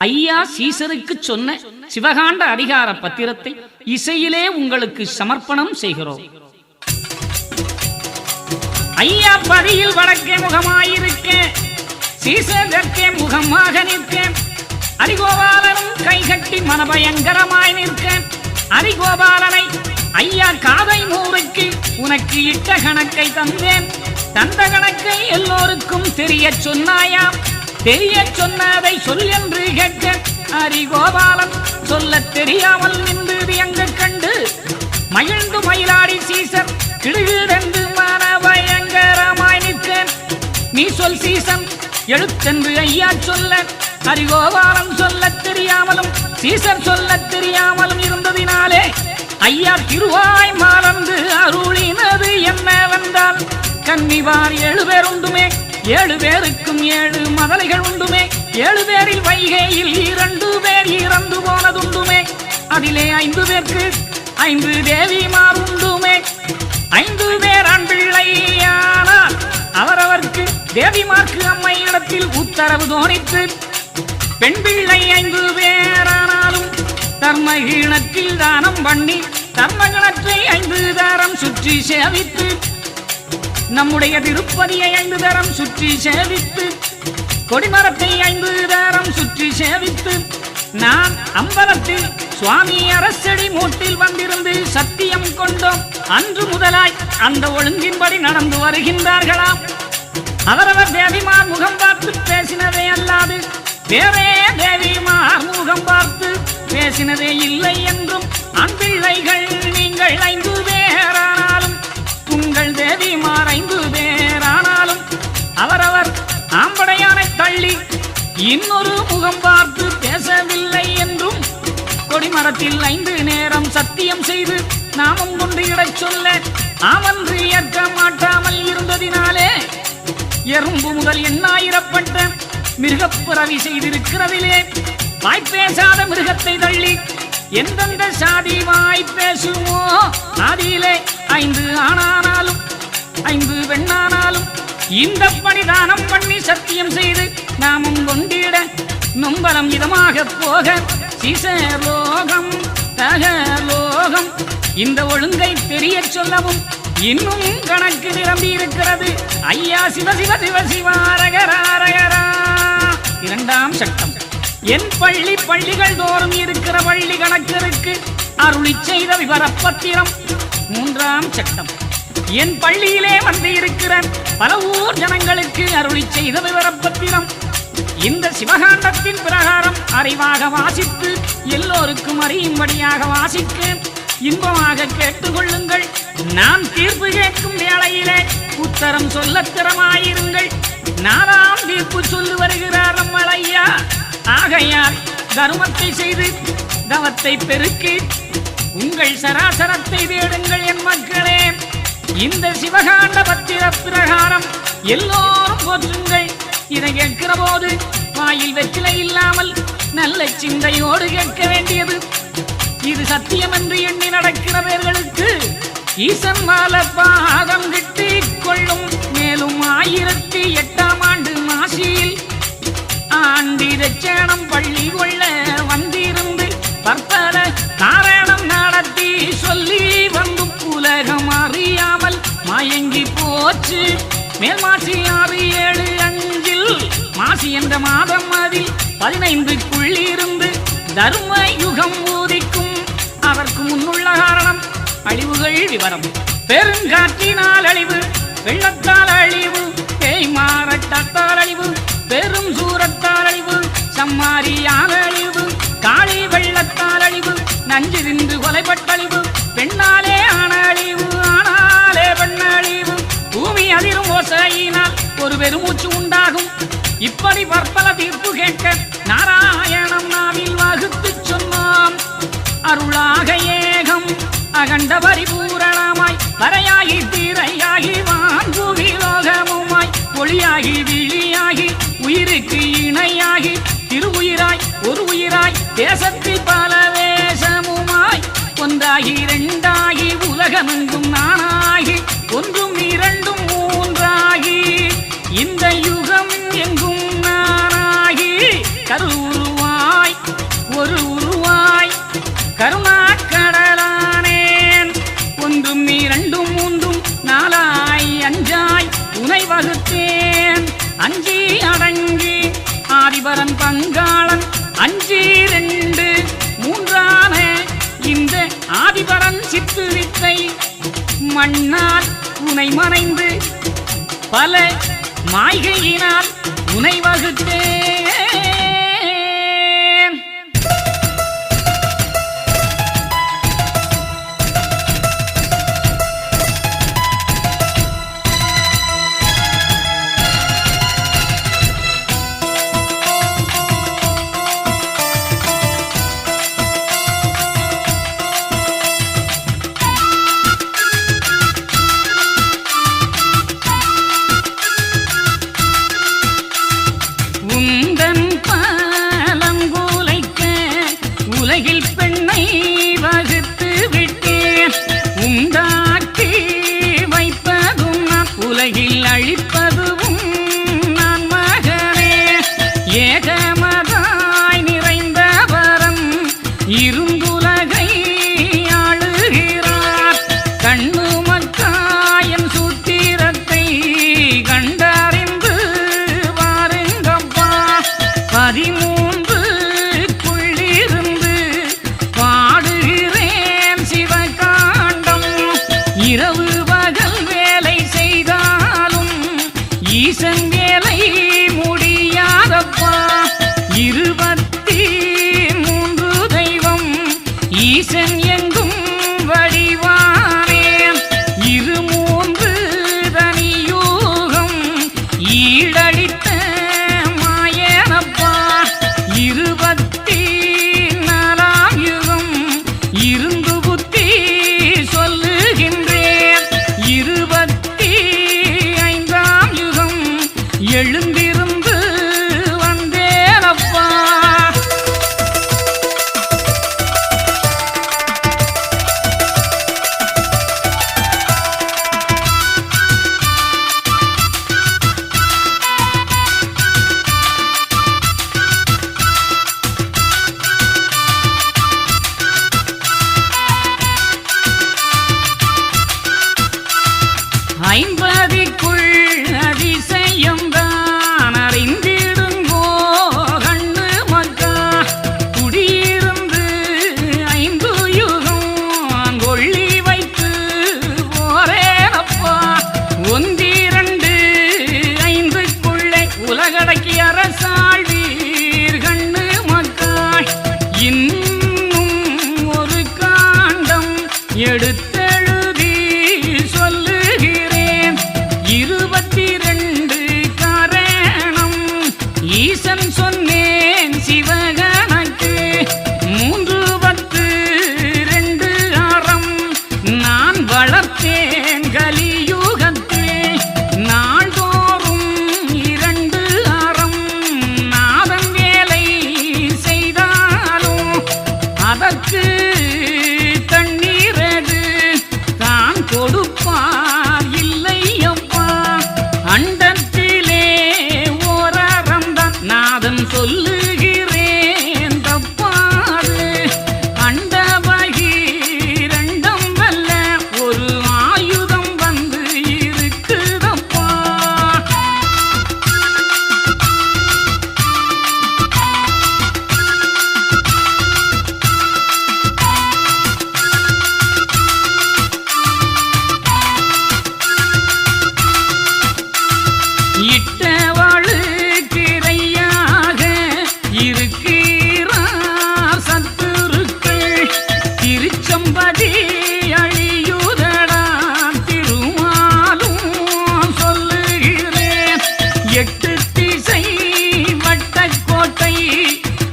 ஐயா சீசருக்கு சொன்ன சிவகாண்ட அதிகார பத்திரத்தை இசையிலே உங்களுக்கு சமர்ப்பணம் செய்கிறோம். ஐயா பதியில் வடக்கே முகமாயிருக்க, சீசர் தெற்கே முகமாக நிற்க, அரிகோபாலனும் கைகட்டி மனபயங்கரமாய் நிற்க, அரிகோபாலனை ஐயா காதை மூருக்கு உனக்கு இட்ட கணக்கை தந்தேன், தந்த கணக்கை எல்லோருக்கும் தெரிய சொன்னாயா, தெரிய சொன்னதை சொல் என்று கேட்க, அரிகோபாலன் சொல்ல தெரியாமல் நின்று எங்க கண்டு மகிழ்ந்து மயிலாடி சீசர் கிடுகிடென்று மனபயங்கரமாய் நிற்க, நீ சொல் சீசன் எழுத்தென்று ஐயா சொல்ல, அரிகோபாலன் சொல்ல தெரியாமலும் சீசர் சொல்ல தெரியாமலும் இருந்ததினாலே ஐயா திருவாய் மலர்ந்து அருளினது என்னவென்றால், கன்னிவார் 7 பேர் உண்டுமே, 7 பேருக்கும் 7 மதலைகள் உண்டுமே, 7 பேரில் வைகையில் 2 பேர் இறந்து போனதுண்டுமே, அதிலே 5 பேருக்கு 5 தேவிமார் உண்டுமே, 5 பேர் ஆண் பிள்ளையானால் அவரவர்க்கு தேவிமார்க்கு அம்மை இடத்தில் உத்தரவு தோணித்து, பெண் பிள்ளை 5 பேரானாலும் தர்மகீணத்தில் தானம் பண்ணி தர்மகணத்தை 5 தரம் சுற்றி சேவித்து, நம்முடைய திருப்பதியை 5 தரம் சுற்றி சேவித்து, கொடிமரத்தை 5 தரம் சுற்றி சேவித்து, நான் அம்பலத்தில் சுவாமி அரசடி மூட்டில் வந்திருந்து சத்தியம் கொண்டோம், அன்று முதலாய் அந்த ஒழுங்கின்படி நடந்து வருகின்றார்களாம். அவரவர் தேவிமார் முகம் பார்த்து பேசினதே அல்லாது வேறே தேவிமார் முகம் பார்த்து பேசினதே இல்லை என்றும், ஆண் பிள்ளைகள் நீங்கள் 5 பேரானாலும் உங்கள் தேவிமார் 5 பேரானாலும் அவரவர் ஆம்படையானை தள்ளி இன்னொரு முகம் பார்த்து பேசவில்லை என்றும், கொடிமரத்தில் 5 நேரம் சத்தியம் செய்து நாமம் கொண்டு இடச் சொல்ல அவன்று ஏற்க மாட்டாமல் இருந்ததினாலே எறும்பு முதல் எண்ணாயிரப்பட்ட மிருகப்பிறவி செய்திருக்கிறதிலே வாய்ப்பேசாத மிருகத்தை தள்ளி எந்தெந்த சாதி வாய்ப்பேசுமோ அதிலே 5 ஆணானாலும் 5 பெண்ணானாலும் இந்த பணிதானம் பண்ணி சத்தியம் செய்து நாமும் கொண்டிட நொம்பலம் இதமாக போக சீசலோகம் தகலோகம் இந்த ஒழுங்கை தெரிய சொல்லவும் இன்னும் கணக்கு நிரம்பி இருக்கிறது. ஐயா சிவ சிவ சிவ சிவாரகராரகரா. 2ஆம் சட்டம். என் பள்ளிகள் தோறும் இருக்கிற பள்ளி கணக்கருக்கு அருளி செய்த விவரப்பத்திரம். 3ஆம் சட்டம். என் பள்ளியிலே வந்து இருக்கிற பல ஊர் ஜனங்களுக்கு அருளி செய்த விவரப்பத்திரம். இந்த சிவகாண்டத்தின் பிரகாரம் அறிவாக வாசித்து எல்லோருக்கும் அறியும்படியாக வாசிக்க இன்பமாக கேட்டுக்கொள்ளுங்கள். நான் தீர்ப்பு கேட்கும் வேளையிலே உத்தரம் சொல்ல திறமாயிருங்கள். 4ஆம் தீர்ப்பு சொல்லி வருகிறார் நம்மளையா. ஆகையால் தர்மத்தை செய்து தவத்தை பெருக்கி உங்கள் சராசரத்தை தேடுங்கள் என் மக்களே. இந்த சிவகாண்ட பத்திர பிரகாரம் எல்லோரும் போற்றுங்கள். இதை கேட்கிற போது வாயில் வெற்றிலை இல்லாமல் நல்ல சிந்தையோடு கேட்க வேண்டியது. இது சத்தியம் என்று எண்ணி நடக்கிறவர்களுக்கு ஈசன் மால பாகம் கிட்டிக் கொள்ளும். மேலும் 1008ஆம் ஆண்டு மாசியில் ஆண்டிரட்சணம் பள்ளி கொள்ள வந்திருந்து பற்பல காரணம் நடத்தி சொல்லி வந்து உலகம் அறியாமல் மயங்கி போச்சு. மேல் மாசி 6, 7, 5 மாசி என்ற மாதம் அதில் 15க்குள்ளிருந்து தர்ம யுகம் ஊதிக்கும். அதற்கு முன்னுள்ள காரணம் அழிவுகள் விவரம். பெருங்காற்றினால் அழிவு, வெள்ளத்தால் அழிவு, தேய்மாரட்டால் அழிவு, பெரும் சூரத்தால் அழிவு, சம்மாரியால் அழிவு, காளி வெள்ளத்தால் அழிவு, நஞ்சு தின்று கொலைப்பட்டழிவு, பெண்ணாலே ஆன அழிவு, ஆனாலே பெண்ணழிவு, பூமி அதிரும் ஓசையினால் ஒரு பெருமூச்சு உண்டாகும். இப்படி பற்பல தீர்ப்பு கேட்க நாராயணம் நாவில் வகுத்து சொன்னோம். அருளாக ஏகம் அகண்ட பரிபூரணமாய் வரையாகி தீரையாகி வான்புவி லோகமுமாய் ஒளியாகி விழியாகி உயிருக்கு இணையாகி திருவுயிராய் ஒரு உயிராய் தேசத்தில் பல வேஷமுமாய் ஒன்றாகி 2ஆகி உலகமெங்கும் நானாகி 1, 2, 3ஆகி இந்த யுகம் எங்கும் நானாகி கருவுருவா ஒரு உருவாய் கருணாக்கடலானேன். ஒன்றும் இரண்டும் மூன்றும் நாலாய் அஞ்சாய் உனை வகுத்தேன். அஞ்சி அடங்கி ஆதிபரன் பங்காளன் அஞ்சி 2 3ஆன இந்த ஆதிபரன் சித்து வித்தை மண்ணால் உனை மறைந்து பல மாய்கையினால் உனை வகுத்தேன். உந்தன் பலங்குலைக்க உலகில் பெண்ணை வகுத்து விட்டேன். உண்டாக்கி வைப்பதும் நான் உலகில் அழிப்பதும் நான் மகனே. ஏகமதாய் நிறைந்த வரம் இருந்துலகை ஆளுகிறார். கண்ணு மக்காயன் சூத்திரத்தை கண்டறிந்து 13க்குள்ளிருந்து பாடுகிறேன் சிவகாண்டம். இரவு பகல் வேலை செய்தாலும் ஈசன் வேலை முடியாதப்பா. 23 தெய்வம் ஈசன் எங்கும் வடிவானேன். 3 தனியூகம் ஈடழித்த 24ஆம் யுகம் இருந்து புத்தி சொல்லுகின்றேன். 25ஆம் யுகம் எழுந்திருந்து வந்தேனப்பா. ஐம்பதிக்குள் அதிசயம்தான் அறிந்திடுங்கோ கண்ணு மக்கா. குடியிருந்து 5 யுகம் கொள்ளி வைத்து போரேனப்பா. 1 2 5க்குள்ளே உலகடக்கி அரசாழ்வீர் கண்ணு மக்காய். இன்னும் ஒரு காண்டம் எடுத்தெழுதி சொல்லுகிறேன். 22 காரணம் ஈசன் சொன்னேன் சிவகணக்கு. 3 10 2 ஆரம் நான் வளர்த்தேன் கலியுகத்தே. நாள்தோறும் 2 ஆரம் நாதன் வேலை செய்தாலும் அதற்கு தண்ணீரது தான் கொடுப்பார் இல்லையப்பா. அண்டத்திலே ஓரம்தான் நாதன் சொல்லுகிறேன் தப்பாது. அண்டபகிரண்டம் வல்ல ஒரு ஆயுதம் வந்து இருக்குதப்பா. இட்டவாழு கிரையாக இருக்கிறார் சத்துருக்கள். திருச்சம்பதி அழியுதடா திருமாலும் சொல்லுகிறேன். 8 திசை வட்டக்கோட்டை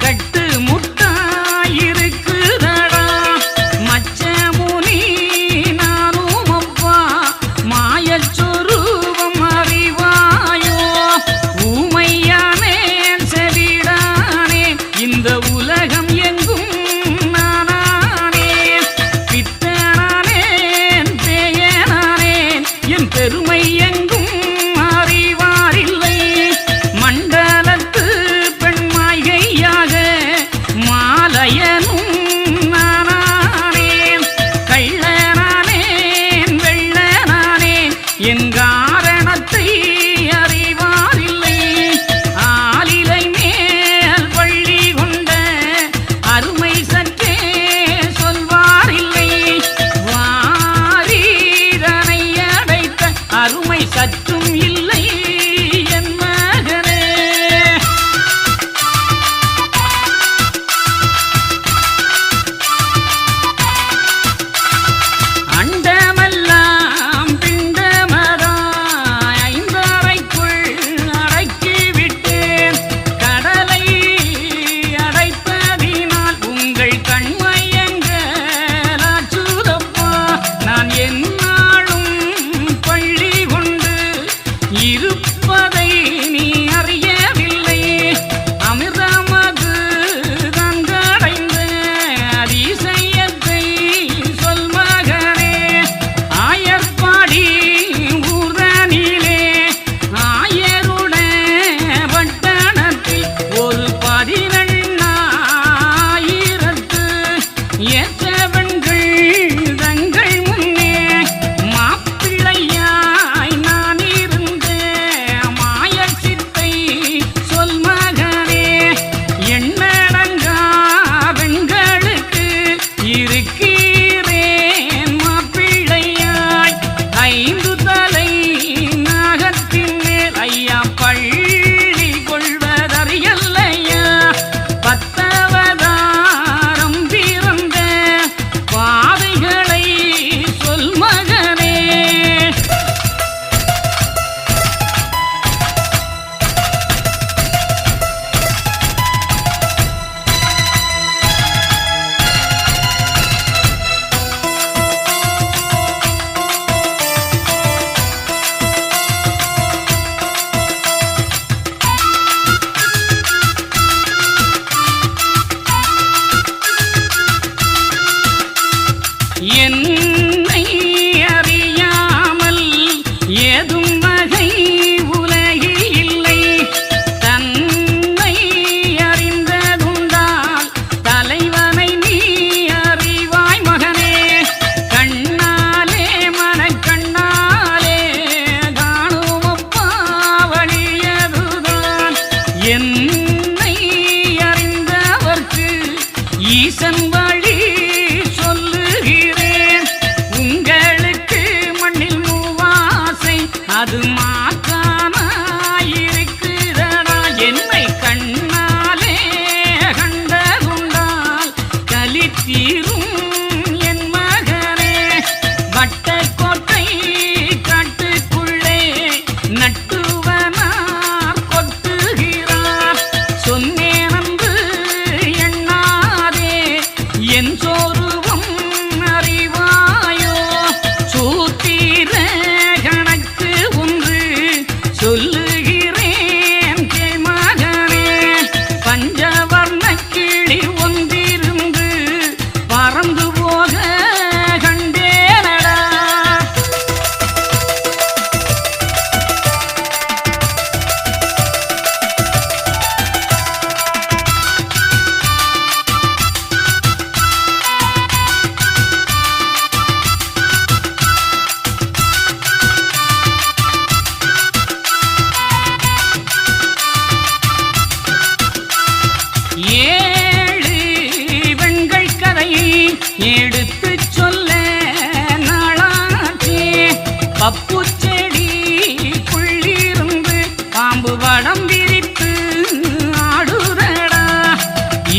கட்டு முட்டாயிருக்குதடா. மச்சமுனி நானும் அப்பா மாயச்சொரூபம் அறிவாயோ. ஊமையானேன் செவிடானேன் இந்த உலகம் எங்கும் நானானேன். பித்தனானேன் பேயனானேன் என் பெருமை எங்கும் அறிவாரில்லை. மண்டலத்து பெண்மாய்கையாக மாலை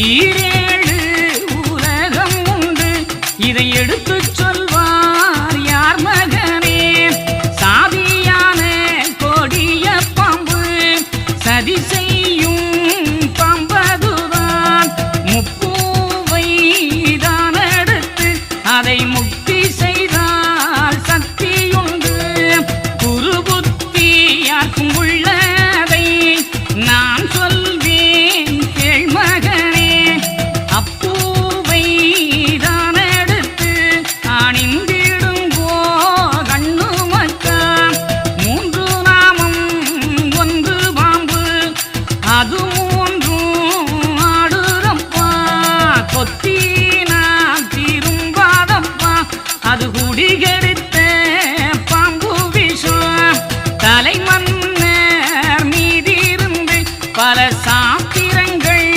ஈரேழு உலகம் உண்டு, இதை எடுத்துச் சொல்வார் யார் மகனே? சாதியான கொடிய பாம்பு சதி செய்யும் பாம்பதுதான். முப்பூவை தான் எடுத்து அதை முக்தி செய்தால் சக்தியுண்டு. குருபுத்தி யாருக்கும் உள்ளதை நான் சொல்வேன் கேள் மகனே. அப்பூவை தான் எடுத்து அணிந்திடுங்கோ கண்ணு மக்கா. மூன்று நாமம் ஒன்று பாம்பு, அது மூன்றும் ஆடுதப்பா. கொத்தினா திரும்பாதப்பா, அது குடிகெடுத்த பாம்பு விஷம். தலைமன்னர் மீதிருந்து பல சாத்திரங்கள்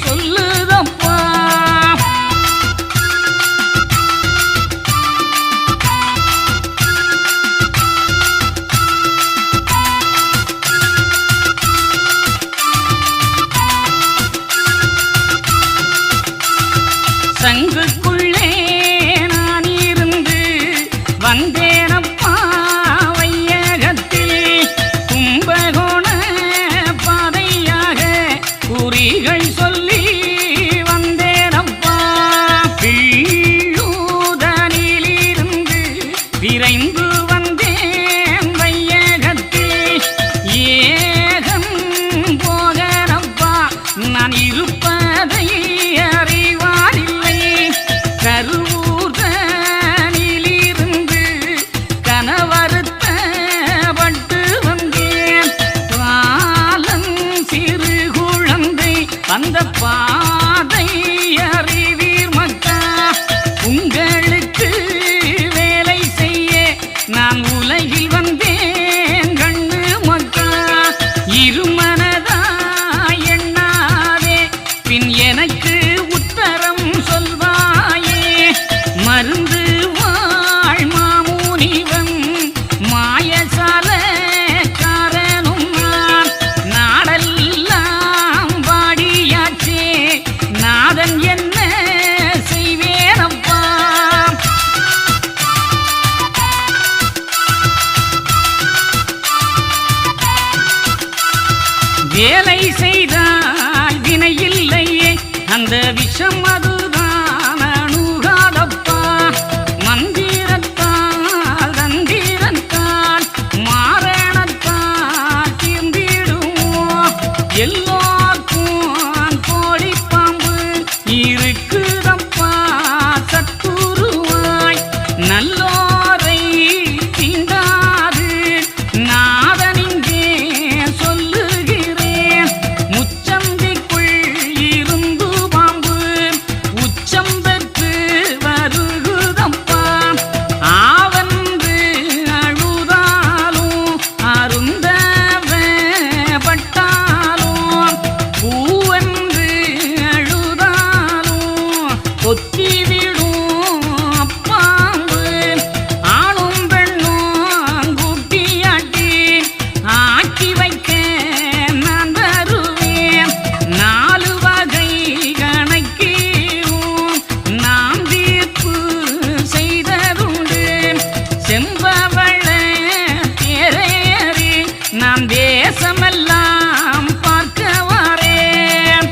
சொல்லுதப்பா. சங்குக்குள்ளே நான் இருந்து வந்தேனப்பா வையகத்தில். கும்பகோண பாதையாக குறிகள் சொல்லி வந்தேனப்பா. பிள்ளூதனிலிருந்து விரைந்து வந்தேன் வையகத்தில். ஏகம் போகனப்பா நான் இருப்பதை அறிவாரில்லை. கருவூர்தனிலிருந்து கனவறுத்தப்பட்டு வந்தேன். காலம் சிறு குழந்தை அந்த பாதை அறிவீர் மக்கா. உங்களுக்கு வேலை செய்ய நான் உலகில் வந்தேன் கண்ணு மக்கா. இருமனதா எண்ணாதே, பின் எனக்கு உத்தரம் சொல்வாயே. மருந்து வாழ் மாமுனிவன் மாயசால காரனும் நான். நாடெல்லாம் வாடியாச்சே, நாதன் என்ன செய்வேனப்பா. வேலை செய்தால் வினையில்லையே, அந்த விஷம் அதுதான் அணுகாதப்பா. மந்திரத்தால் தந்திரத்தால் மாரணத்தால் தீர்ந்திடுவோம். எல்லோருக்கும் கோழிப்பாம்பு இருக்குதப்பா சத்துருவாய். நல்லோரை தீண்டாது நாதனிங்கே சொல்லுகிறேன். முச்சந்திக்குள் இருந்து பாம்பு உச்சம் பெற்று வருகுதப்பா. ஆவன்று அழுதாலும் அருந்தவ பட்டாலும், பூவன்று அழுதாலும் கொத்திவிடும் அப்பாம்பு. ஆணும் பெண்ணும் குட்டியாட்டி ஆக்கி வைக்க நான் தருவேன். 4 வகை கணக்கிலும் நாம் தீர்ப்பு செய்ததுண்டு. செம்பவள தேரேறி நாம் தேசமெல்லாம் பார்க்க வரேன்.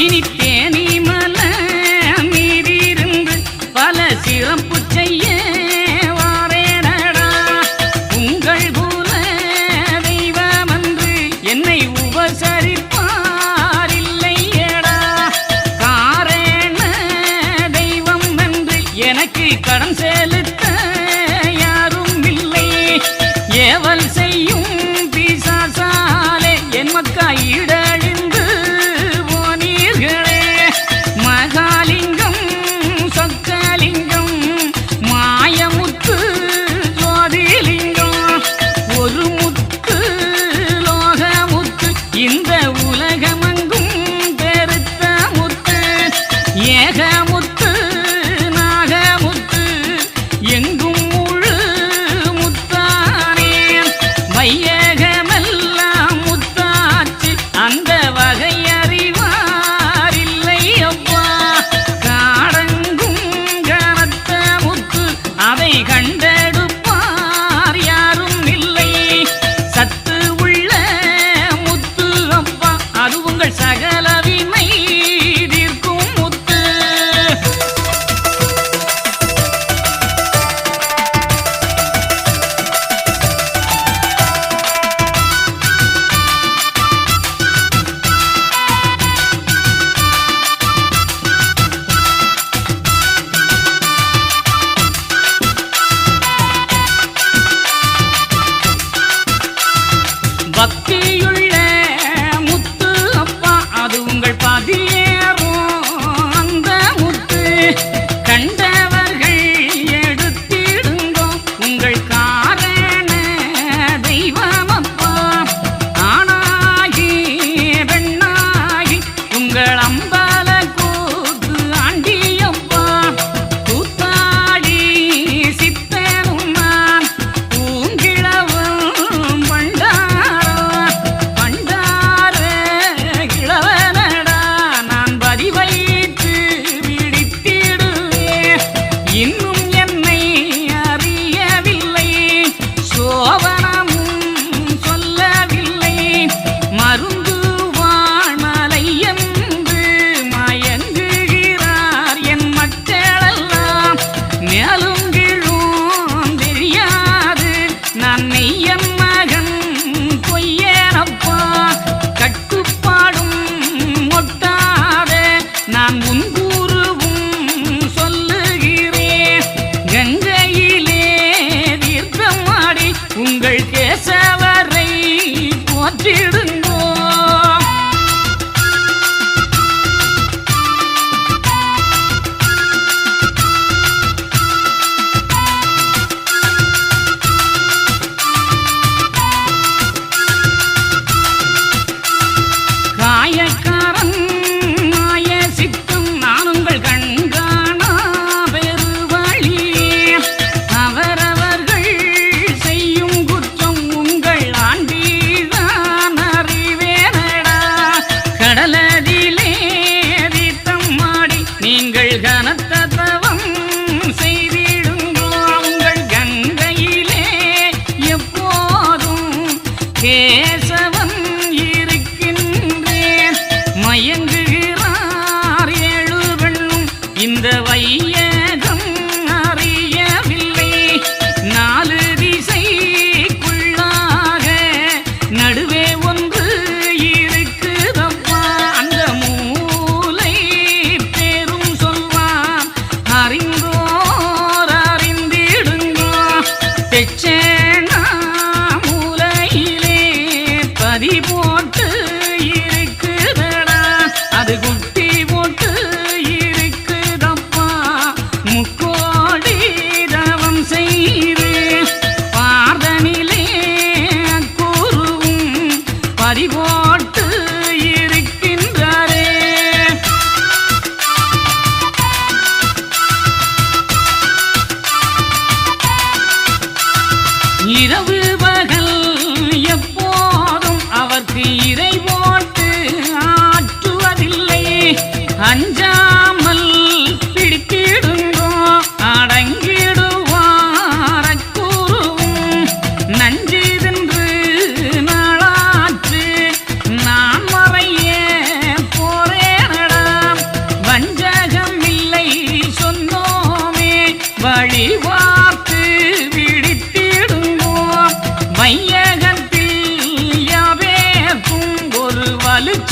இனி தேனிமல மீதிருந்து பல சிறப்பு செய்ய வாரேனடா. உங்கள் குல தெய்வமன்று என்னை உபசரிப்பார் இல்லையடா. காரண தெய்வம் என்று எனக்கு கடன் செலுத்த யாரும் இல்லை. ஏவல் செய்யும் பிசாசாலே என் மக்கா இடழிந்து போனீர்களே. மகாலிங்கம் சொக்கலிங்கம் மாயமுத்து ஜோதிலிங்கம் ஒரு முத்து லோகமுத்து இந்த உலகமங்கும் பெருத்த முத்து. ஏகமுத்து நாகமுத்து எங்கும் முழு முத்தானே. வையகமெல்லாம் முத்தாச்சு அந்த வகை அறிவார் இல்லை அப்பா. காடங்கும் கனத்த முத்து அதை கண்டெடுப்பார் யாரும் இல்லை. சத்து உள்ள முத்து அப்பா அது உங்கள் சகல வினை தீர்க்கும் முத்து. பக்தியுள்ள முத்து அப்பா அது உங்கள் பதியேறும் அந்த முத்து. கண்டவர்கள் எடுத்திடுங்கோ உங்கள் காரண தெய்வம் அப்பா. ஆணாகி பெண்ணாகி உங்கள் அம்பல கூத்து ஆண்டியப்பா. கூத்தாடி சித்தனும் நான் பூங்கிழவும் பண்டார இளவனடா. நான் பதி வைத்து விழித்திடுவேன். இன்னும் என்னை அறியவில்லை சோபனமும் சொல்லவில்லை. மருந்து வாணலை என்று மயங்குகிறார் என் மக்களெல்லாம். மேலும் கீழும் தெரியாது நான் நெய்யன் மகன் பொய்யனப்பா. கட்டுப்பாடும் ஒட்டாத நான் உன் கூறுவும் சொல்லுகிறேன். கங்கையிலே தீர்த்தமாடி உங்கள் கேசவரை போற்றிடுங்கோ. காயக்காரன் மாய சித்தம்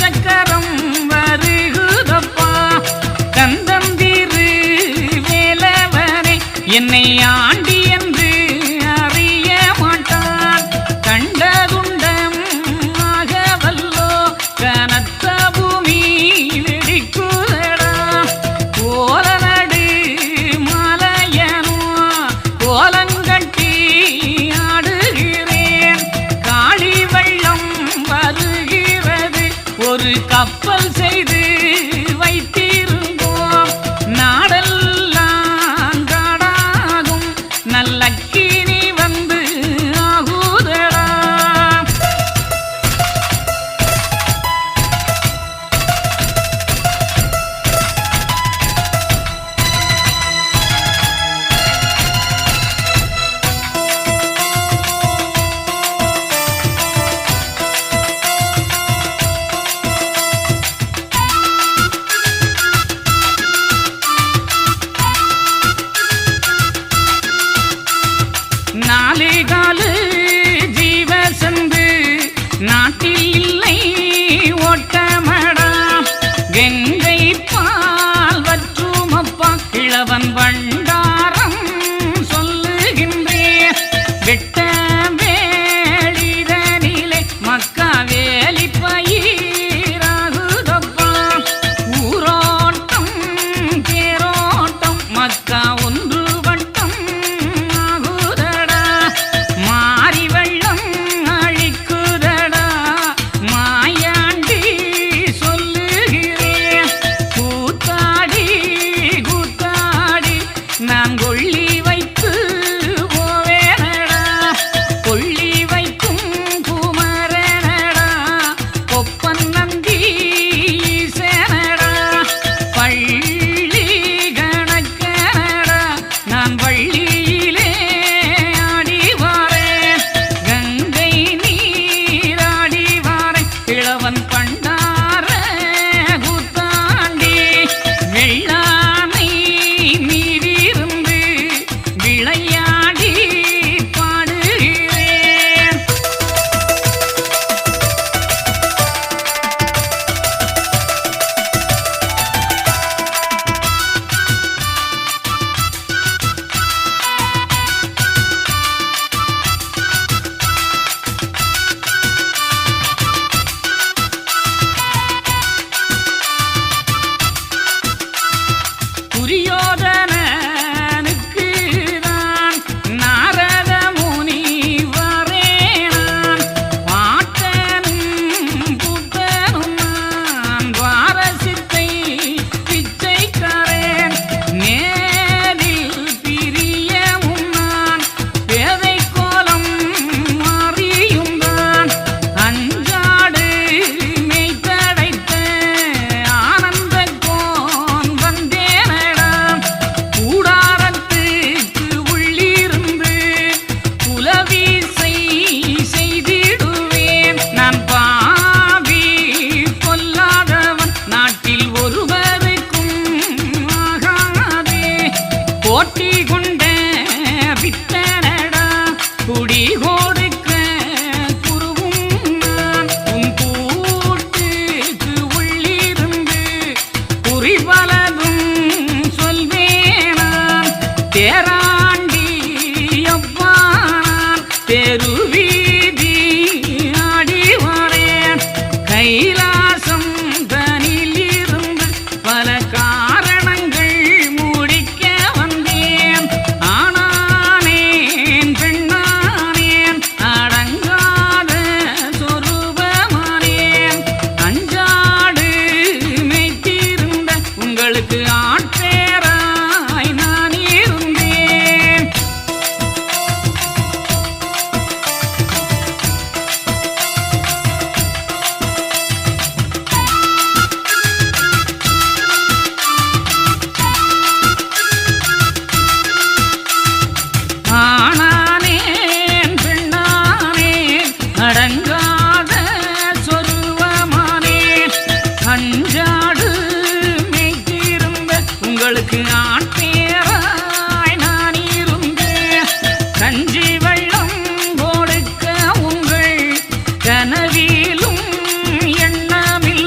சக்கரம் வருகுதப்பா. கந்தந்திரு வேலவனை என்னை ஆண்டி என்று அறிய மாட்டான். கண்டதுண்டம் ஆகவல்லோ கனத்த பூமி வெடிக்குதடா. கோலநடு மலையனோ கோலங்கட்டி ஆடுகிறேன். காளி வெள்ளம் வருகிறது ஒரு கப்பல் செய்து வைத்திருந்தோம். நாடெல்லாம் காடாகும் நல்லக்கினி வந்து ஆகுதடா. நாலு காலு ஜீவ சந்து நாட்டில் இல்லை ஓட்டமடா. கங்கை பால் வற்றுமப்பா கிழவன் பண்டாரம் சொல்லுகின்றேன். வெட்ட வேளிதனிலே மக்கா வேலி பயிராகுதப்பா. ஊரோட்டம் தேரோட்டம் மக்கா ஒன்று வட்டம் ஆகுதடா. மாறி வெள்ளம் அழிக்குதடா மாயாண்டி சொல்லுகிறேன். கூத்தாடி கூத்தாடி நான் கொள்ளி வைத்து போவேனடா. கொள்ளி வைக்கும் குமரனடா ஒப்பன் நந்தி ஈசனடா. பள்ளி கணக்கனடா நான் வள்ளியிலே ஆடி வாரேன். கங்கை நீராடி வாரேன் கிழவன் பண்டார கூத்தாண்டி. வெள்ளாமை நீரிருந்து விளையாடி பாடுகிறேன். துரியோதனனுக்கு நான் நாரத முனி வரேனான். பாட்டனும் புத்தனும் நான் வாரசித்தை பிச்சைக்காரன். நேரில் பிரியமும் நான் பேதை கோலம் மாறியும் தான். அஞ்சாடு மெய்தடைத்த ஆனந்த கோன் வந்தேனடா. கூடாரத்துக்கு உள்ளிருந்து குலவீசை செய்திடுவேன். நான் பாவி கொல்லாதவன் நாட்டில் ஒருவருக்கும் ஆகாதே. போட்டி கொண்ட பித்தனடா குடி கொடுக்க குருவும் நான். உன் கூட்டுக்கு உள்ளிருந்து குறிபலதும் சொல்வேனான். தேராண்டி அப்பானான் தெருவீதி ஆடி வரேன். கைலாசம் தனில் இருந்து பல காரணங்கள் முடிக்க வந்தேன். ஆனானேன் பெண்ணானேன் அடங்காத சொரூபமானேன். அஞ்சாடு மேய்த்திருந்த உங்களுக்கு ஆட்பேராய் நான் இருந்தேன். ஆனானேன் பெண்ணானேன் அடங்காத சொருவமானேன். அஞ்சாடு மேய்த்திருந்த உங்களுக்கு ஆட்பேராய் நான் இருந்தேன். கஞ்சி வெள்ளம் கொடுக்க உங்கள் கனவிலும் எண்ணமில்லை.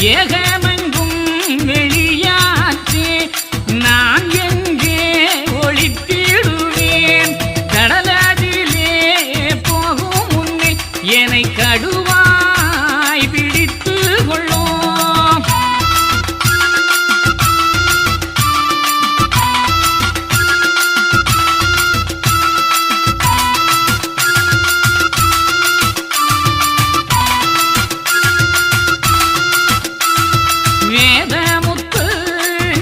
ஏகமெங்கும் வெளியாற்றே நான் எங்கே ஒளித்திடுவேன் கடலதிலே போகும் முன்னே என்னை கடுவாய் பிடித்து கொள்ளும் வேதமுத்து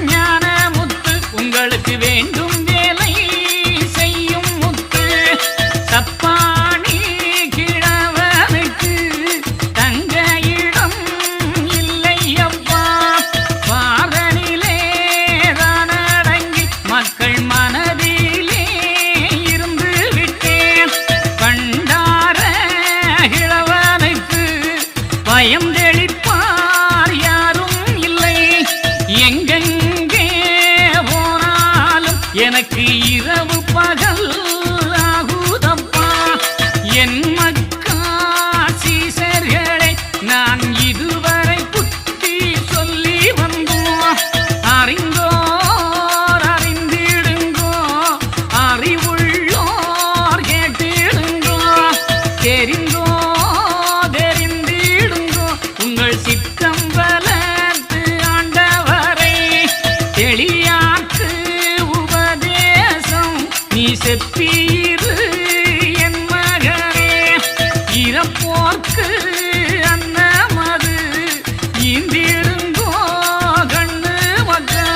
ஞானமுத்து உங்களுக்கு வேண்டும் வேலை செய்யும் முத்து தப்பாணி கிழவனுக்கு தங்க இடம் இல்லை அப்பா பாதனிலே தான் அடங்கி மக்கள் மனதிலே இருந்து விட்டேன் பண்டார கிழவனுக்கு பயம் தெளிப்பார் யாரும் எங்கெங்கே போனாலும் எனக்கு இரவு பகல் ஆகுதப்பா என் மக்கா சீசர்களை நான் இதுவரை புத்தி சொல்லி வந்தோம் அறிந்தோர் அறிந்திடுங்கோ அறிவுள்ளோர் கேட்டிடுங்கோ தெரிந்தோ தெரிந்திடுங்கோ உங்கள் சித்தம் தெளியாக்கு உபதேசம் நீ செப்பீரு என் மகனே இறப்போர்க்கு அன்னமது இந்திருங்கோ கண்ணு மக்கா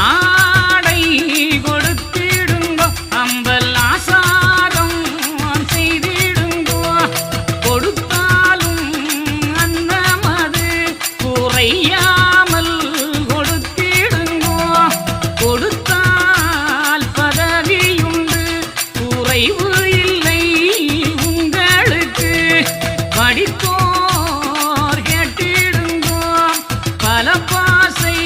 ஆடை கொடுத்திடுங்கோ அம்பல் ஆசாரம் கொடுத்தாலும் அன்னமது குறையாமல் கொடுத்திடுங்கோ கொடுத்தால் பதவியுண்டு குறைவு இல்லை உங்களுக்கு படித்தோர் கேட்டிடுங்கோ பல பாசைக்காரர்களே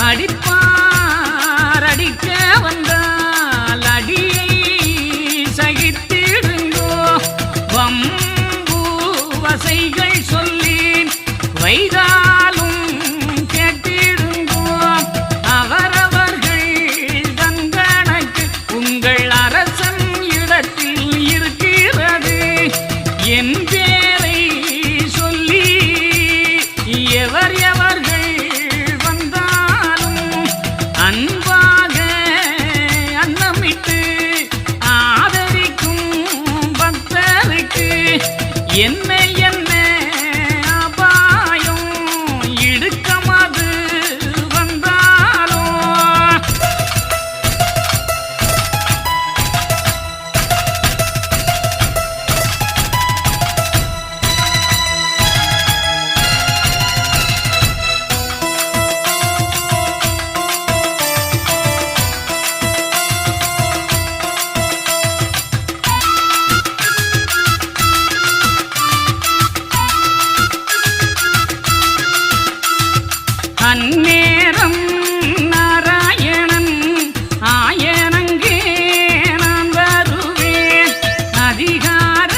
அடிப்பார் அடிக்க வந்தால் அடியை சகித்து வம்பு வசைகள் சொல்லி வைதாலும் கேட்டிடுங்கோ அவரவர்கள் தங்கணக்கு உங்கள் அரசன் இடத்தில் இருக்கிறது என் பேரை சொல்லி எவர் எவர்கள் வந்தாலும் அன்பாக அன்னமிட்டு என்ன என்ன அபாயம் இடுக்கமது வந்தாலோ அந்நேரம் நாராயணன் ஆயனங்கே நான் வருவேன் அதிகார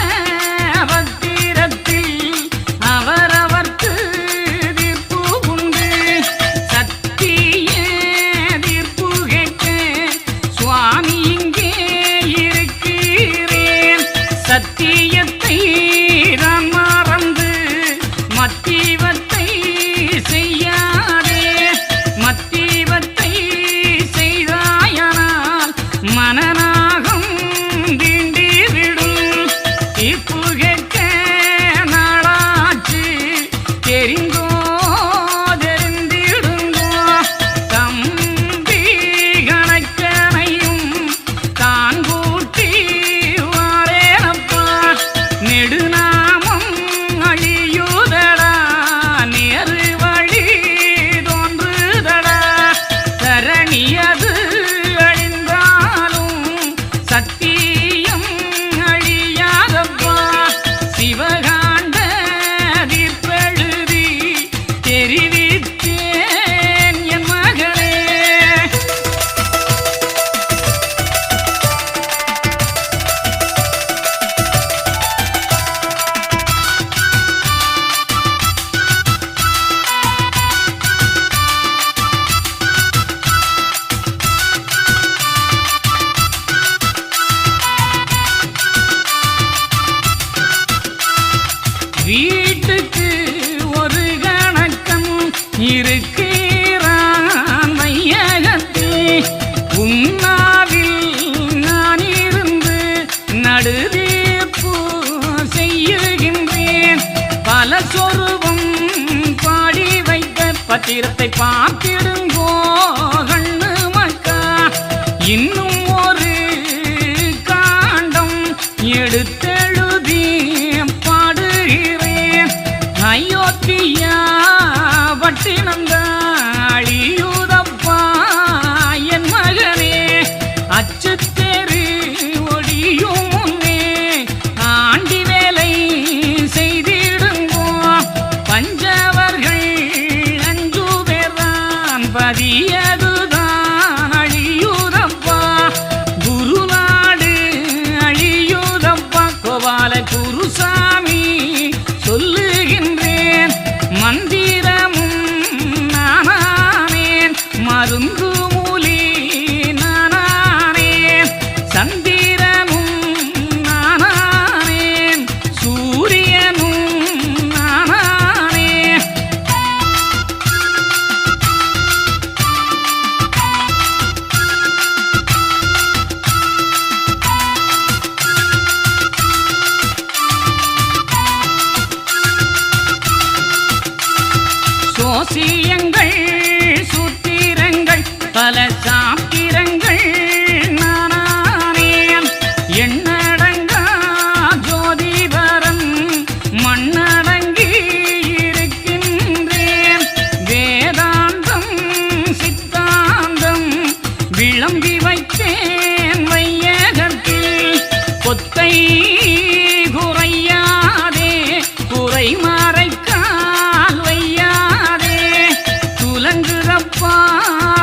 பத்திரத்தில் அவரவர்க்கு தீர்ப்பு உண்டு சத்திய தீர்ப்பு கேட்க சுவாமி இங்கே இருக்கிறேன் சத்தியத்தை நான் மறந்து மத்திவத்தை செய்யாதே இருக்கிறான் வையகத்தில். உன்னாவில் நான் இருந்து நடுதீர்ப்பு செய்யுகின்றேன். பல சொருபம் பாடி வைத்த பத்திரத்தை பார்த்திடுங்கோ கண்ணு மக்கா. இன்னும் ஒரு காண்டம் எடுத்தெழுதி பாடுகிறேன். அயோத்தியா பட்டினந்தாழியூதப்பா என் மகனே. அச்சுத்தெரு ஒடியும் முன்னே ஆண்டி வேலை செய்திடுங்கோ. பஞ்சவர்கள் 5 பேர்தான் பதியதுதான் அழியூதப்பா. குருநாடு அழியூதப்பா. கோபால குருசாமி சொல்லுகின்றேன். மந்திரமும் நானானேன், மருந்து மூலி நானானேன், சந்திரனும் நானானேன், சூரியனும் நானானேன். சோசியங்கள் சூத்திரங்கள் பல சாத்திரங்கள் நானானேன். எண்ணடங்கா ஜோதிபரம் மண்ணடங்கி இருக்கின்றேன். வேதாந்தம் சித்தாந்தம் விளம்பி வைத்தேன் வையகத்தில். கொத்தை குறையாதே குறை மறைக்கால் வையாதே. துலங்குதப்பா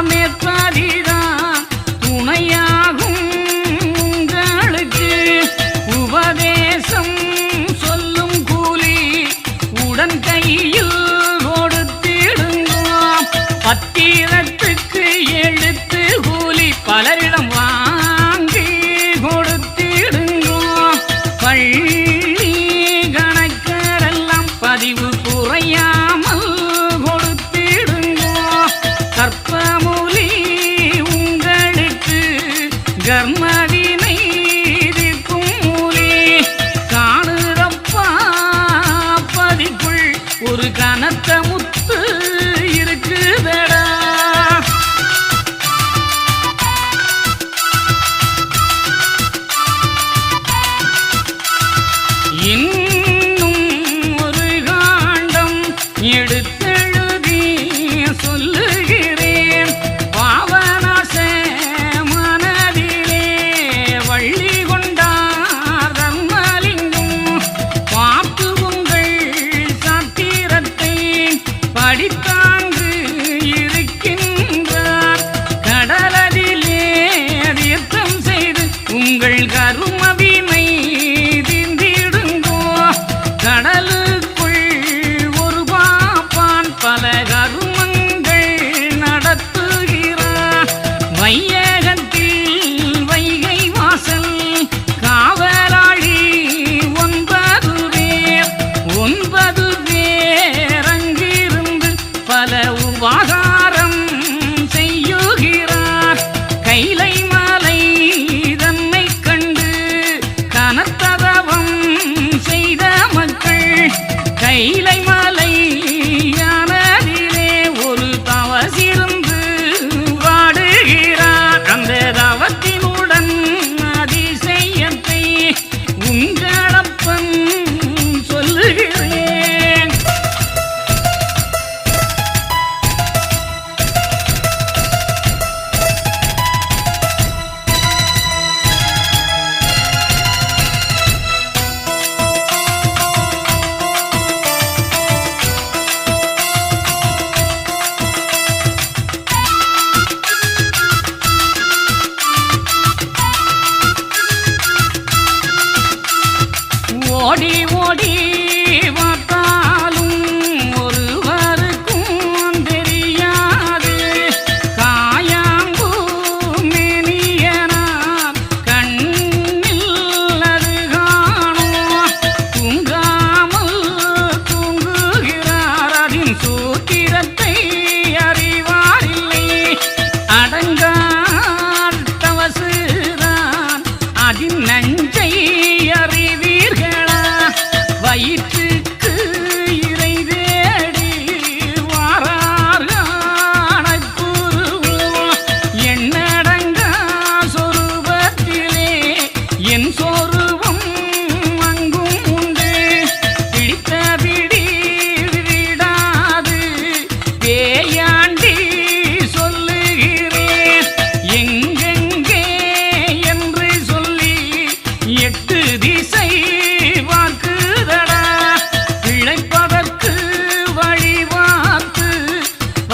மேற்பதிதான் துணையாகும் உங்களுக்கு. உபதேசம் சொல்லும் கூலி உடன் கையில் கொடுத்திடுங்கோ. பத்திரத்துக்கு எழுத்து கூலி பலரிடம் வாங்கி கொடுத்திடுங்கோ. பள்ளி கணக்கரெல்லாம் பதிவு குறையாமல் கொடுத்திடுங்கோ. கற்பமூலி உங்களுக்கு கர்மவினை தீர்க்கும் மூலி. காணுதப்பா பதிக்குள் ஒரு கனத்த முத்து இருக்குதடா. இன்னும் ஒரு காண்டம் எடுத்தெழுதி சொல்லுகிறேன். பாவநாச மனதிலே வள்ளி கொண்டார் தர்மலிங்கம். பார்த்து உங்கள் சாத்திரத்தை படித்தாங்கு இருக்கின்றார். கடலதிலே தீர்த்தம் செய்து உங்கள் கருமவினை தீர்ந்திடுங்கோ. கடலுக்குள் ஒரு பாப்பான் பல கருமங்கள் நடத்துகிறார். வையகத்தில் வைகை வாசல் காவலாளி 9 பேர். 9 பேர் அங்கிருந்து பல உபகாரம் செய்யுகிறார். கைலை மலை தன்னை கண்டு கனத்ததவம் செய்த மக்கள். கைலை மலை யானதிலே ஒரு தவசிருந்து வாடுகிறார். அந்த தவத்தினுடன் அதிசயத்தை உங்களப்பன் சொல்லுகிறேன்.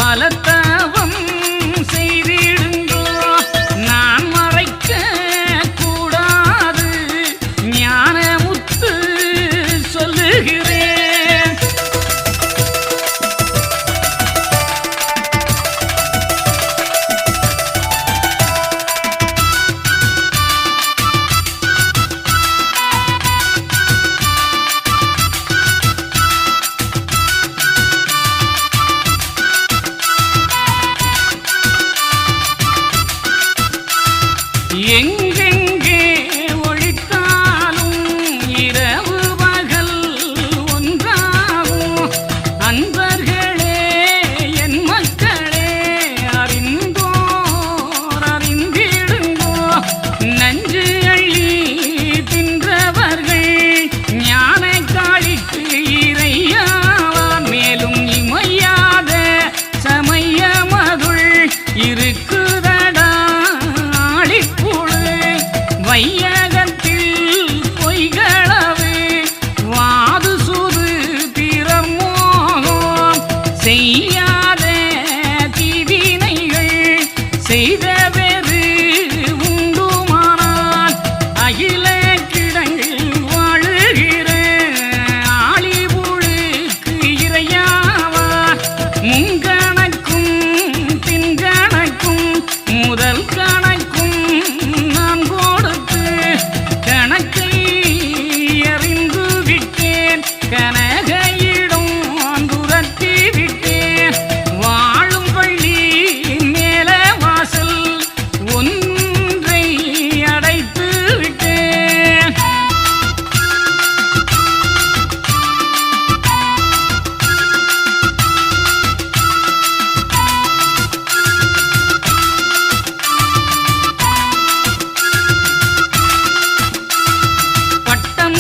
பலத்தவம் செய்திடுங்கோ. நான் மறைக்க கூடாது ஞானமுத்து சொல்லுகிறேன். எங்கெங்கே ஒழித்தாலும் இரவு பகல் ஒன்றாகும். அன்பர்களே என் மக்களே அறிந்தோர் அறிந்திடுங்கோ. நஞ்சு அள்ளி தின்றவர்கள் ஞான காளிக்கு இறையாவார். மேலும் இமையாத சமயமதுள் இருக்குதடா வையகத்தில் பொய்களவு வாது சூது பிறர் மோகம். செய்யாத தீவினைகள் செய்த வேறு உண்டுமானால் அகில கிடங்கில் வாழுகிற ஆளிபுழுக்கு இறையாவார். முங்கணக்கும் பின்கணக்கும் முதல் கணக்கும் நான் கொடுத்து கணக்கை அறிந்து விட்டேன். கனகையிடம் துரத்தி விட்டேன். வாழும் பள்ளி மேல வாசல் ஒன்றை அடைத்து விட்டேன். பட்டம்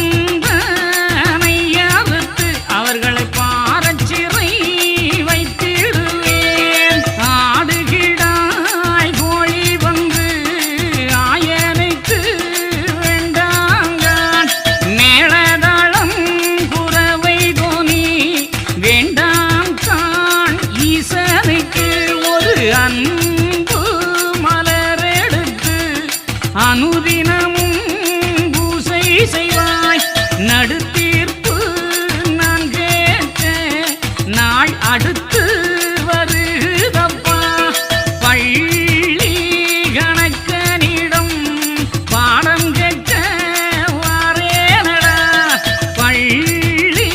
அறுத்து அவர்களை பாரச்சிறை வைத்திடுவேன். ஆடுகிடாய் கோழி வந்து ஆயனுக்கு வேண்டாங்கான். மேளதாளம் குரவை தோனி வேண்டாம் கான். ஈசனுக்கு ஒரு அன்பு மலரெடுத்து அனுதினமும் பூசை செய்வாய். நடுத்தீர்ப்பு நான் கேட்ட நாள் அடுத்து வருதப்பா. பள்ளி கணக்கனிடம் பாடம் கேட்க வாரேனடா. பள்ளி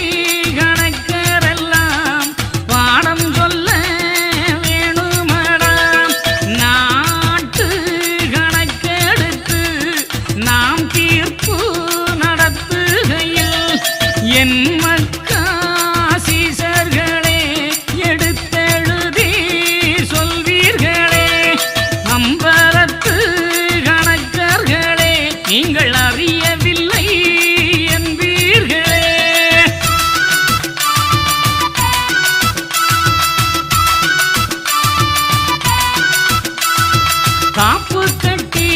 கணக்கரெல்லாம் பாடம் சொல்ல வேணுமடா. நாட்டு கணக்கெடுத்து நாம் தீர்ப்பு நடத்துகையில் என் மக்காசீசர்களே எடுத்தெழுதி சொல்வீர்களே. அம்பலத்து கணக்கர்களே நீங்கள் அறியவில்லை என்பீர்களே. காப்பு கட்டி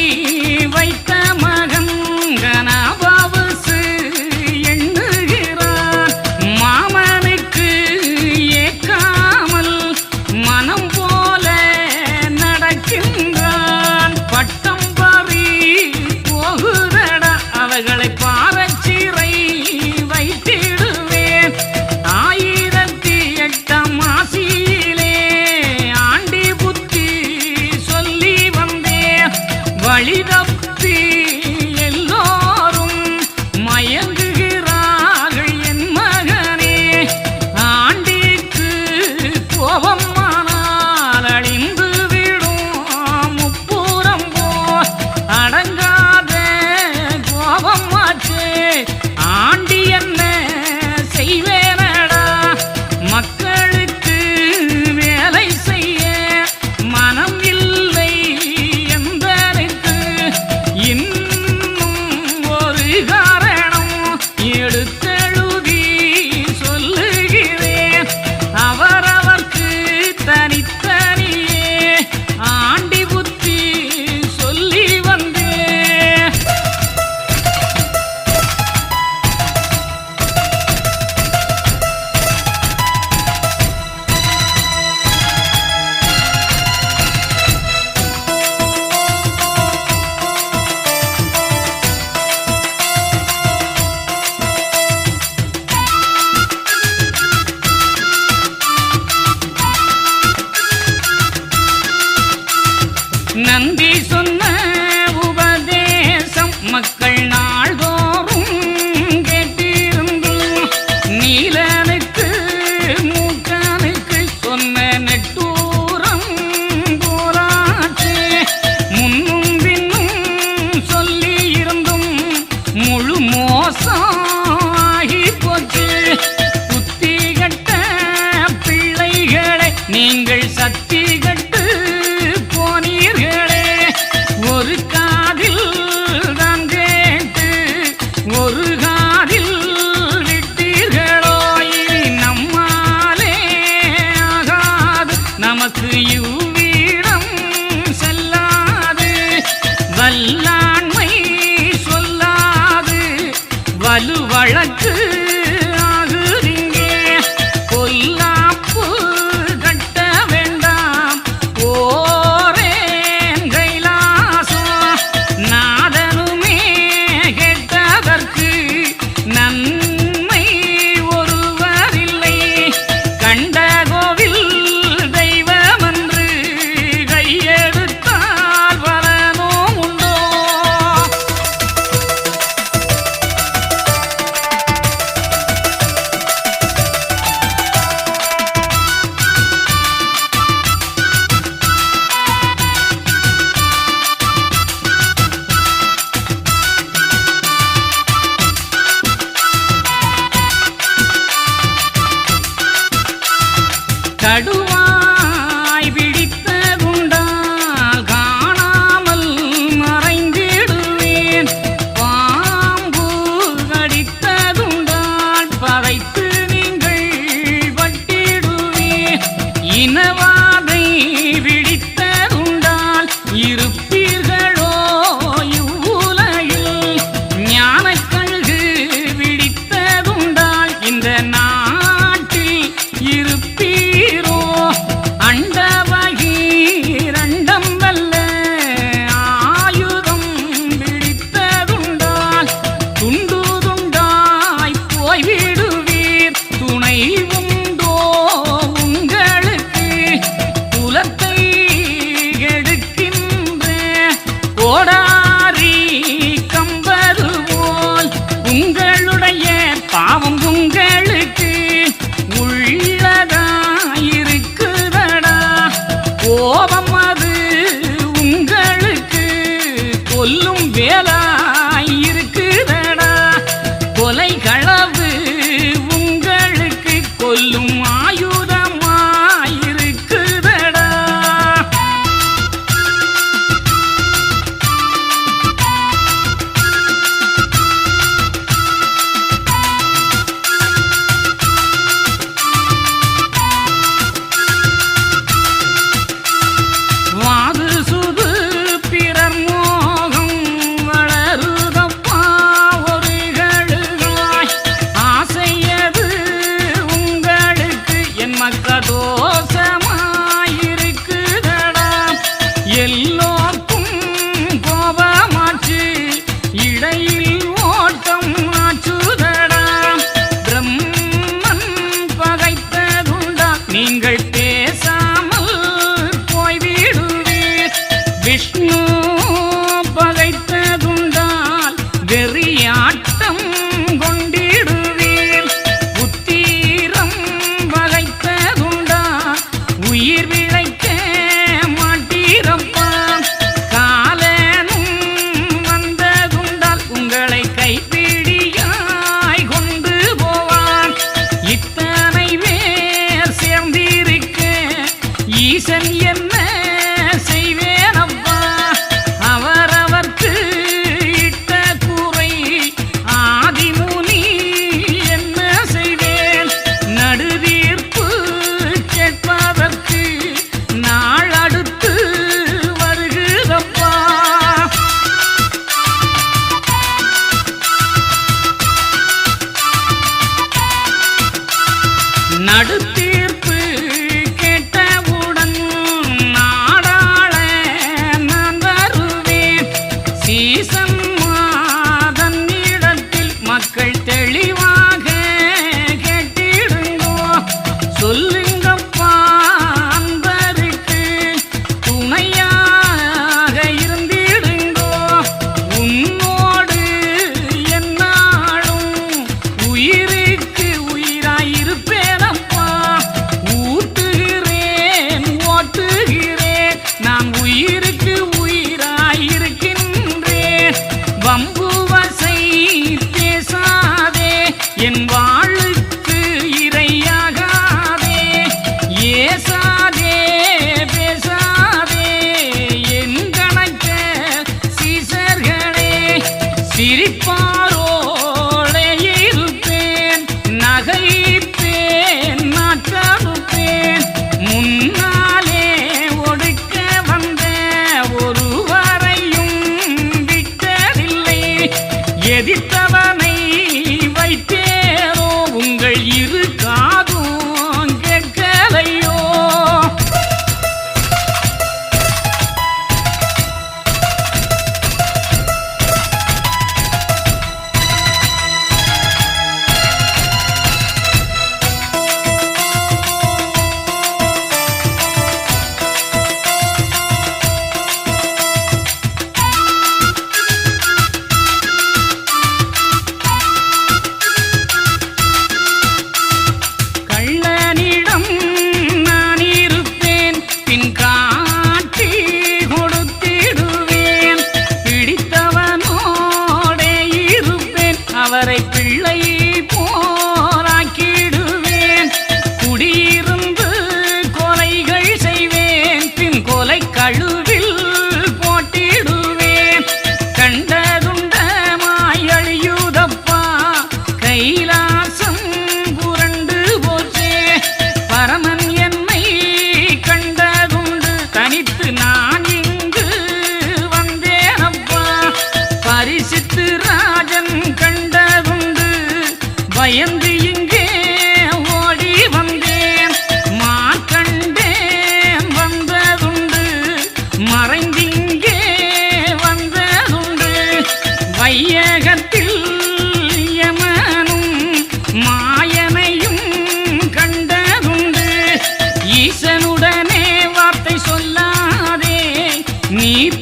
வைத்த மகன் கனபாவசு எண்ணுகிறான். மாமனுக்கு ஏற்காமல் மனம் போல நடக்கின்றான். பட்டம் பறி போகுதடா அவர்களை பாரச்சிறை வைத்திடுவேன். 1008 மாசியிலே ஆண்டி புத்தி சொல்லி வந்தேன். வழி தப்பி எல்லோரும் மயங்குகிறார்கள் என் மகனே. ஆண்டிக்கு கோபமானால் அழிந்து விடும் முப்புறம் போல். அடங்காத கோபமாச்சே ஆண்டி என்ன செய்வேனடா. மக்களுக்கு வேலை செய்ய மனம் இல்லை என்பதற்கு நந்தி சொன்ன உபதேசம் மக்கள் நாள்தோறும் கேட்டிருந்தும் நீலனுக்கு மூக்கனுக்கு சொன்ன நெட்டூரம் போராச்சு. முன்னும் பின்னும் சொல்லி இருந்தும் முழு மோசம் ஆகி போச்சு. புத்தி கட்ட பிள்ளைகளை நீங்கள் சத்தி கட்டு போனீர்களே. ஒரு காதில் தான் கேட்டு ஒரு காதில் விட்டீர்களோ. இனி நம்மாலே ஆகாது நமக்கு இவ்விடம் செல்லாது. வல்லாண்மை சொல்லாது வலு வழக்கு ஆகுதிங்கே. பொல்லாப்பு கட்ட வேண்டாம் ஓரேன் கைலாசம். நாதனுமே கேட்டதற்கு நன்மை ஒருவரில்லை. கண்ட கோவில் தெய்வமன்று கையெடுத்தால் வரனோ உண்டோ. கடுவாய் பிடித்ததுண்டால் காணாமல் மறைந்திடுவேன். பாம்பு கடித்ததுண்டால் பதைத்து நீங்கள் பட்டிடுவேன். இனவாதை பிடித்ததுண்டால் இருப்பீர்களோ இவ்வுலகில். ஞானக்கழுகு பிடித்ததுண்டால் இந்த நாட்டில் இருப்பீரோ. அண்டவகீரண்டம் வல்ல ஆயுதம் பிடித்ததுண்டால் துண்டு துண்டாய் போய்விடுவீர். துணை உண்டோ உங்களுக்கு? குலத்தை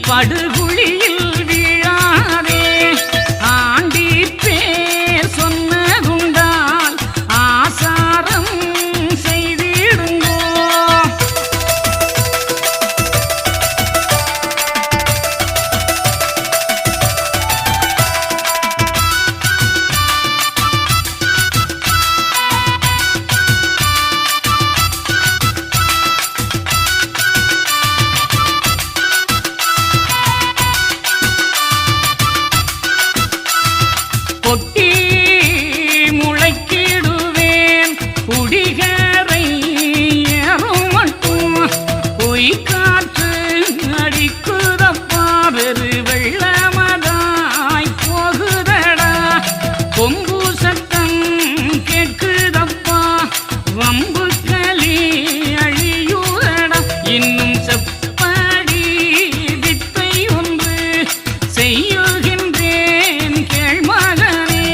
படுகுழியில் வீழாதே. ஆண்டி பேர் சொன்னதுண்டால் ஆசாரம் செய்திடுங்கோ. கொட்டி முளைக்கிடுவேன் குடிகரை ஏறும் மட்டும். பொய்க்காற்று அடிக்குதப்பா வெறு வெள்ளமதாய் போகுதடா. கொம்பு சத்தம் கேட்குதப்பா வம்பு களி அழியுதடா. இன்னும் செப்படி வித்தை ஒன்று செய்யுகின்றேன் கேள்மகனே.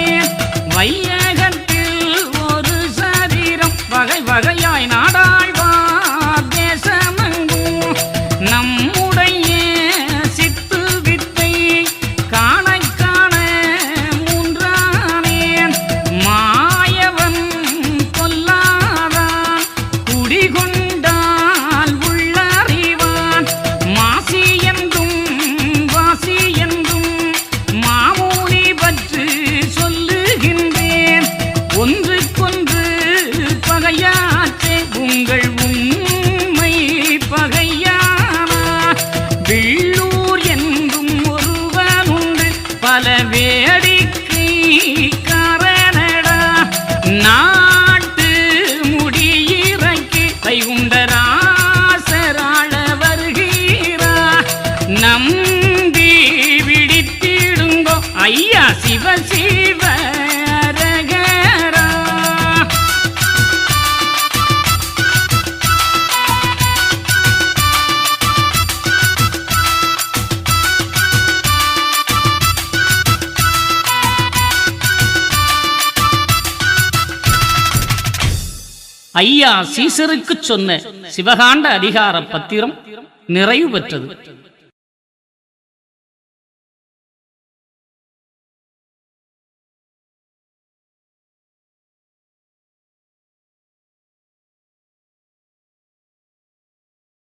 வையகத்தில் ஒரு சரீரம் வகை வகையாய் நாடாழ்வார் தேசமெங்கும். நம்முடைய சித்து வித்தை காண காண மூன்றானேன். மாயவன் கொல்லாதான் குடிகொண்டால் உள்ளறிவான். மாசி என்றும் வாசி என்றும் மாமூலி பற்று சொல்லுகின்றேன். ஒன்றுக்கொன்று பகையாற்றே உங்கள் உண்மை பகையானா. வில்லூர் என்றும் ஒருவன் உண்டு பல வேடிக்கை காரணடா. நாட்டு முடியிறக்கி வைகுண்டராசராள வருகிறார். நம்பி விழித்திடுங்கோ ஐயா சிவ சிவ ரகரா. ஐயா சீசருக்கு சொன்ன சிவகாண்ட அதிகார பத்திரம் நிறைவு பெற்றது.